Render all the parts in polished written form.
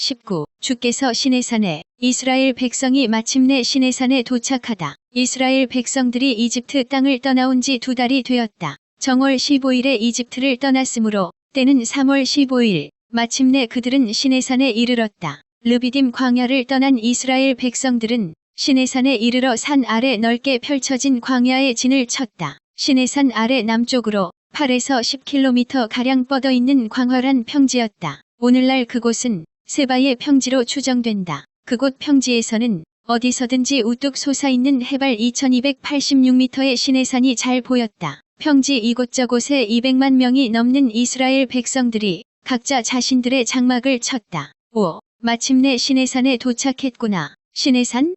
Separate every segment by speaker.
Speaker 1: 19. 주께서 시내산에 이스라엘 백성이 마침내 시내산에 도착하다. 이스라엘 백성들이 이집트 땅을 떠나온 지 2달이 되었다. 정월 15일에 이집트를 떠났으므로 때는 3월 15일. 마침내 그들은 시내산에 이르렀다. 르비딤 광야를 떠난 이스라엘 백성들은 시내산에 이르러 산 아래 넓게 펼쳐진 광야에 진을 쳤다. 시내산 아래 남쪽으로 8에서 10km가량 뻗어있는 광활한 평지였다. 오늘날 그곳은 세바의 평지로 추정된다. 그곳 평지에서는 어디서든지 우뚝 솟아있는 해발 2286m의 시내산이 잘 보였다. 평지 이곳저곳에 200만 명이 넘는 이스라엘 백성들이 각자 자신들의 장막을 쳤다. 5. 마침내 시내산에 도착했구나. 시내산?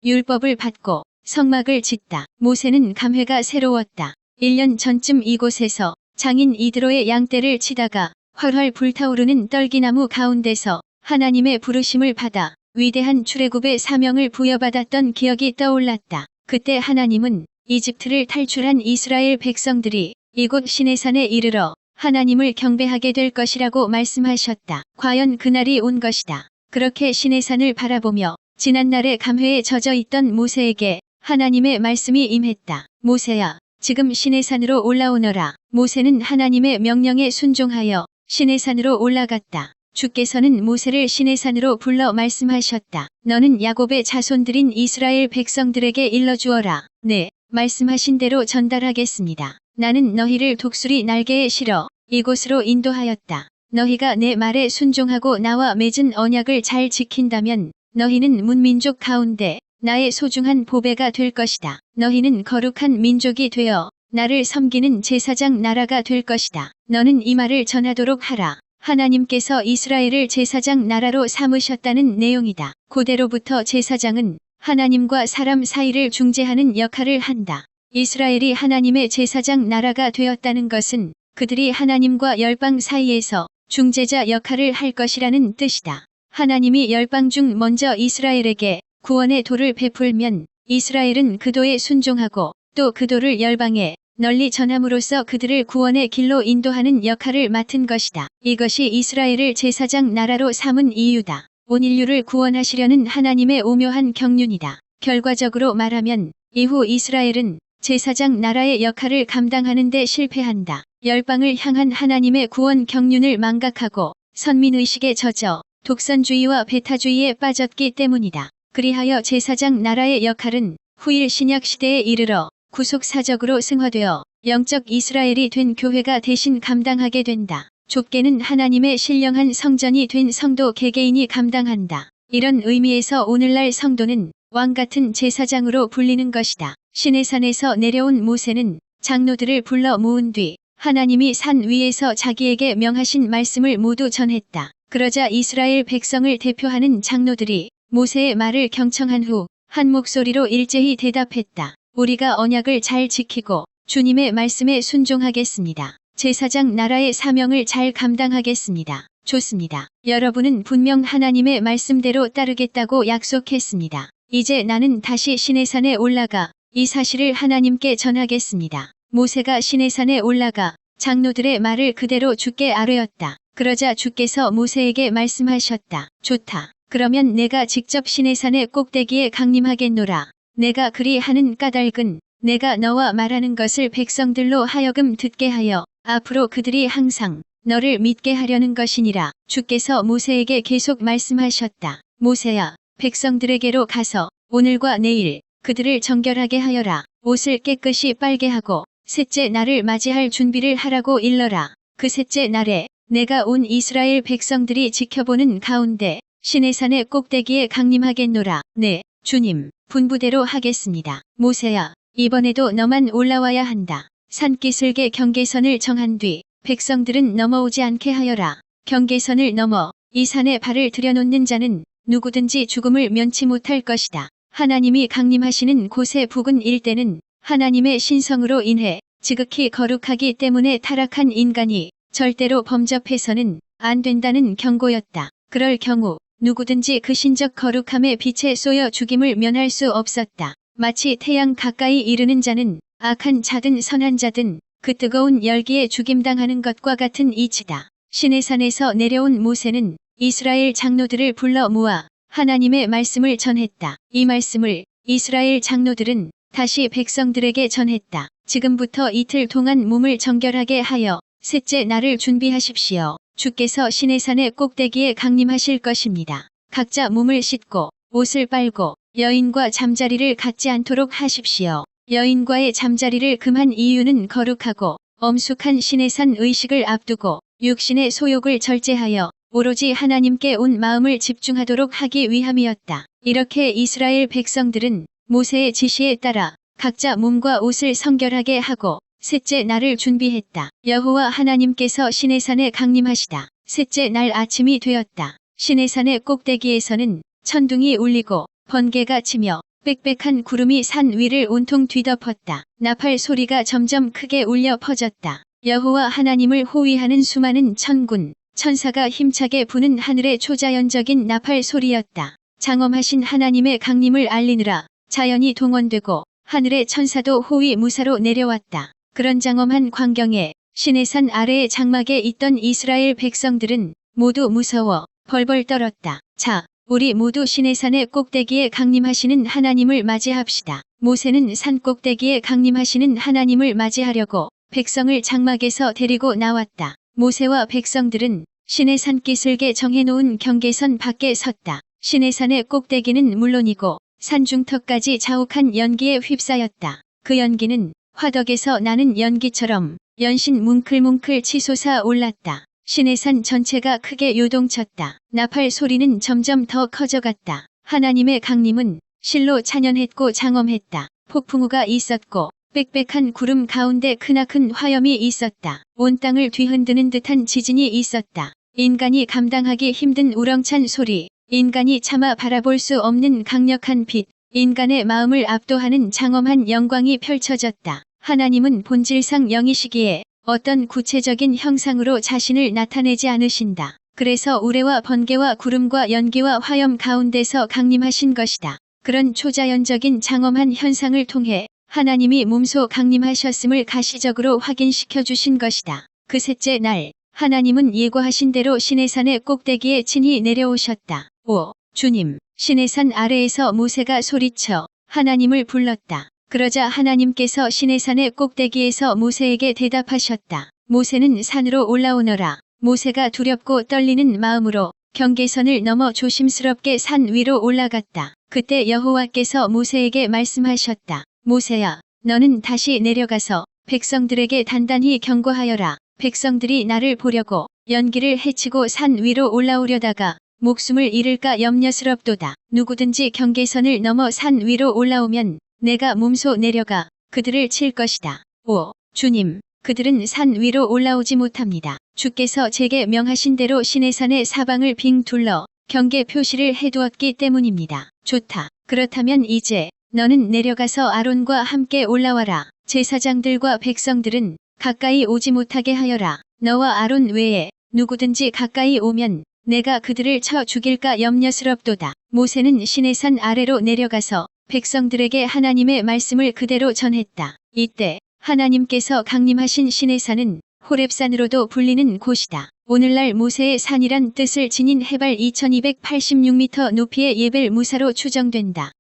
Speaker 1: 율법을 받고 성막을 짓다. 모세는 감회가 새로웠다. 1년 전쯤 이곳에서 장인 이드로의 양떼를 치다가 활활 불타오르는 떨기나무 가운데서 하나님의 부르심을 받아 위대한 출애굽의 사명을 부여받았던 기억이 떠올랐다. 그때 하나님은 이집트를 탈출한 이스라엘 백성들이 이곳 시내산에 이르러 하나님을 경배하게 될 것이라고 말씀하셨다. 과연 그날이 온 것이다. 그렇게 시내산을 바라보며 지난날의 감회에 젖어 있던 모세에게 하나님의 말씀이 임했다. 모세야, 지금 시내산으로 올라오너라. 모세는 하나님의 명령에 순종하여 시내산으로 올라갔다. 주께서는 모세를 시내산으로 불러 말씀하셨다. 너는 야곱의 자손들인 이스라엘 백성들에게 일러주어라. 네, 말씀하신 대로 전달하겠습니다. 나는 너희를 독수리 날개에 실어 이곳으로 인도하였다. 너희가 내 말에 순종하고 나와 맺은 언약을 잘 지킨다면 너희는 문민족 가운데 나의 소중한 보배가 될 것이다. 너희는 거룩한 민족이 되어 나를 섬기는 제사장 나라가 될 것이다. 너는 이 말을 전하도록 하라. 하나님께서 이스라엘을 제사장 나라로 삼으셨다는 내용이다. 고대로부터 제사장은 하나님과 사람 사이를 중재하는 역할을 한다. 이스라엘이 하나님의 제사장 나라가 되었다는 것은 그들이 하나님과 열방 사이에서 중재자 역할을 할 것이라는 뜻이다. 하나님이 열방 중 먼저 이스라엘에게 구원의 도를 베풀면 이스라엘은 그 도에 순종하고 또 그 도를 열방에 널리 전함으로써 그들을 구원의 길로 인도하는 역할을 맡은 것이다. 이것이 이스라엘을 제사장 나라로 삼은 이유다. 온 인류를 구원하시려는 하나님의 오묘한 경륜이다. 결과적으로 말하면 이후 이스라엘은 제사장 나라의 역할을 감당하는 데 실패한다. 열방을 향한 하나님의 구원 경륜을 망각하고 선민의식에 젖어 독선주의와 배타주의에 빠졌기 때문이다. 그리하여 제사장 나라의 역할은 후일 신약 시대에 이르러 구속사적으로 승화되어 영적 이스라엘이 된 교회가 대신 감당하게 된다. 좁게는 하나님의 신령한 성전이 된 성도 개개인이 감당한다. 이런 의미에서 오늘날 성도는 왕같은 제사장으로 불리는 것이다. 시내산에서 내려온 모세는 장로들을 불러 모은 뒤 하나님이 산 위에서 자기에게 명하신 말씀을 모두 전했다. 그러자 이스라엘 백성을 대표하는 장로들이 모세의 말을 경청한 후 한 목소리로 일제히 대답했다. 우리가 언약을 잘 지키고 주님의 말씀에 순종하겠습니다. 제사장 나라의 사명을 잘 감당하겠습니다. 좋습니다. 여러분은 분명 하나님의 말씀대로 따르겠다고 약속했습니다. 이제 나는 다시 시내산에 올라가 이 사실을 하나님께 전하겠습니다. 모세가 시내산에 올라가 장로들의 말을 그대로 주께 아뢰었다. 그러자 주께서 모세에게 말씀하셨다. 좋다. 그러면 내가 직접 시내산의 꼭대기에 강림하겠노라. 내가 그리 하는 까닭은 내가 너와 말하는 것을 백성들로 하여금 듣게 하여 앞으로 그들이 항상 너를 믿게 하려는 것이니라. 주께서 모세에게 계속 말씀하셨다. 모세야, 백성들에게로 가서 오늘과 내일 그들을 정결하게 하여라. 옷을 깨끗이 빨게 하고 셋째 날을 맞이할 준비를 하라고 일러라. 그 셋째 날에 내가 온 이스라엘 백성들이 지켜보는 가운데 시내산의 꼭대기에 강림하겠노라. 네, 주님, 분부대로 하겠습니다. 모세야, 이번에도 너만 올라와야 한다. 산기슭의 경계선을 정한 뒤 백성들은 넘어오지 않게 하여라. 경계선을 넘어 이 산에 발을 들여놓는 자는 누구든지 죽음을 면치 못할 것이다. 하나님이 강림하시는 곳의 부근 일대는 하나님의 신성으로 인해 지극히 거룩하기 때문에 타락한 인간이 절대로 범접해서는 안 된다는 경고였다. 그럴 경우 누구든지 그 신적 거룩함의 빛에 쏘여 죽임을 면할 수 없었다. 마치 태양 가까이 이르는 자는 악한 자든 선한 자든 그 뜨거운 열기에 죽임당하는 것과 같은 이치다. 시내산에서 내려온 모세는 이스라엘 장로들을 불러 모아 하나님의 말씀을 전했다. 이 말씀을 이스라엘 장로들은 다시 백성들에게 전했다. 지금부터 이틀 동안 몸을 정결하게 하여 셋째 날을 준비하십시오. 주께서 시내산의 꼭대기에 강림하실 것입니다. 각자 몸을 씻고 옷을 빨고 여인과 잠자리를 갖지 않도록 하십시오. 여인과의 잠자리를 금한 이유는 거룩하고 엄숙한 시내산 의식을 앞두고 육신의 소욕을 절제하여 오로지 하나님께 온 마음을 집중하도록 하기 위함이었다. 이렇게 이스라엘 백성들은 모세의 지시에 따라 각자 몸과 옷을 성결하게 하고 셋째 날을 준비했다. 여호와 하나님께서 시내산에 강림하시다. 셋째 날 아침이 되었다. 시내산의 꼭대기에서는 천둥이 울리고 번개가 치며 빽빽한 구름이 산 위를 온통 뒤덮었다. 나팔 소리가 점점 크게 울려 퍼졌다. 여호와 하나님을 호위하는 수많은 천군, 천사가 힘차게 부는 하늘의 초자연적인 나팔 소리였다. 장엄하신 하나님의 강림을 알리느라 자연이 동원되고 하늘의 천사도 호위 무사로 내려왔다. 그런 장엄한 광경에 시내산 아래의 장막에 있던 이스라엘 백성들은 모두 무서워 벌벌 떨었다. 자, 우리 모두 시내산의 꼭대기에 강림하시는 하나님을 맞이합시다. 모세는 산 꼭대기에 강림하시는 하나님을 맞이하려고 백성을 장막에서 데리고 나왔다. 모세와 백성들은 시내산 기슭에 정해놓은 경계선 밖에 섰다. 시내산의 꼭대기는 물론이고 산중턱까지 자욱한 연기에 휩싸였다. 그 연기는 화덕에서 나는 연기처럼 연신 뭉클뭉클 치솟아 올랐다. 시내산 전체가 크게 요동쳤다. 나팔 소리는 점점 더 커져갔다. 하나님의 강림은 실로 찬연했고 장엄했다. 폭풍우가 있었고 빽빽한 구름 가운데 크나큰 화염이 있었다. 온 땅을 뒤흔드는 듯한 지진이 있었다. 인간이 감당하기 힘든 우렁찬 소리, 인간이 차마 바라볼 수 없는 강력한 빛, 인간의 마음을 압도하는 장엄한 영광이 펼쳐졌다. 하나님은 본질상 영이시기에 어떤 구체적인 형상으로 자신을 나타내지 않으신다. 그래서 우레와 번개와 구름과 연기와 화염 가운데서 강림하신 것이다. 그런 초자연적인 장엄한 현상을 통해 하나님이 몸소 강림하셨음을 가시적으로 확인시켜 주신 것이다. 그 셋째 날 하나님은 예고하신 대로 시내산의 꼭대기에 친히 내려오셨다. 오, 주님! 시내산 아래에서 모세가 소리쳐 하나님을 불렀다. 그러자 하나님께서 시내산의 꼭대기에서 모세에게 대답하셨다. 모세는 산으로 올라오너라. 모세가 두렵고 떨리는 마음으로 경계선을 넘어 조심스럽게 산 위로 올라갔다. 그때 여호와께서 모세에게 말씀하셨다. 모세야, 너는 다시 내려가서 백성들에게 단단히 경고하여라. 백성들이 나를 보려고 연기를 헤치고 산 위로 올라오려다가 목숨을 잃을까 염려스럽도다. 누구든지 경계선을 넘어 산 위로 올라오면 내가 몸소 내려가 그들을 칠 것이다. 오, 주님, 그들은 산 위로 올라오지 못합니다. 주께서 제게 명하신 대로 시내산의 사방을 빙 둘러 경계 표시를 해두었기 때문입니다. 좋다. 그렇다면 이제 너는 내려가서 아론과 함께 올라와라. 제사장들과 백성들은 가까이 오지 못하게 하여라. 너와 아론 외에 누구든지 가까이 오면 내가 그들을 쳐 죽일까 염려스럽도다. 모세는 시내산 아래로 내려가서 백성들에게 하나님의 말씀을 그대로 전했다. 이때 하나님께서 강림하신 시내산은 호렙산으로도 불리는 곳이다. 오늘날 모세의 산이란 뜻을 지닌 해발 2286m 높이의 예벨 무사로 추정된다.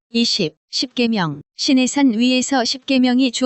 Speaker 1: 10계명 시내산 위에서 10계명이 주어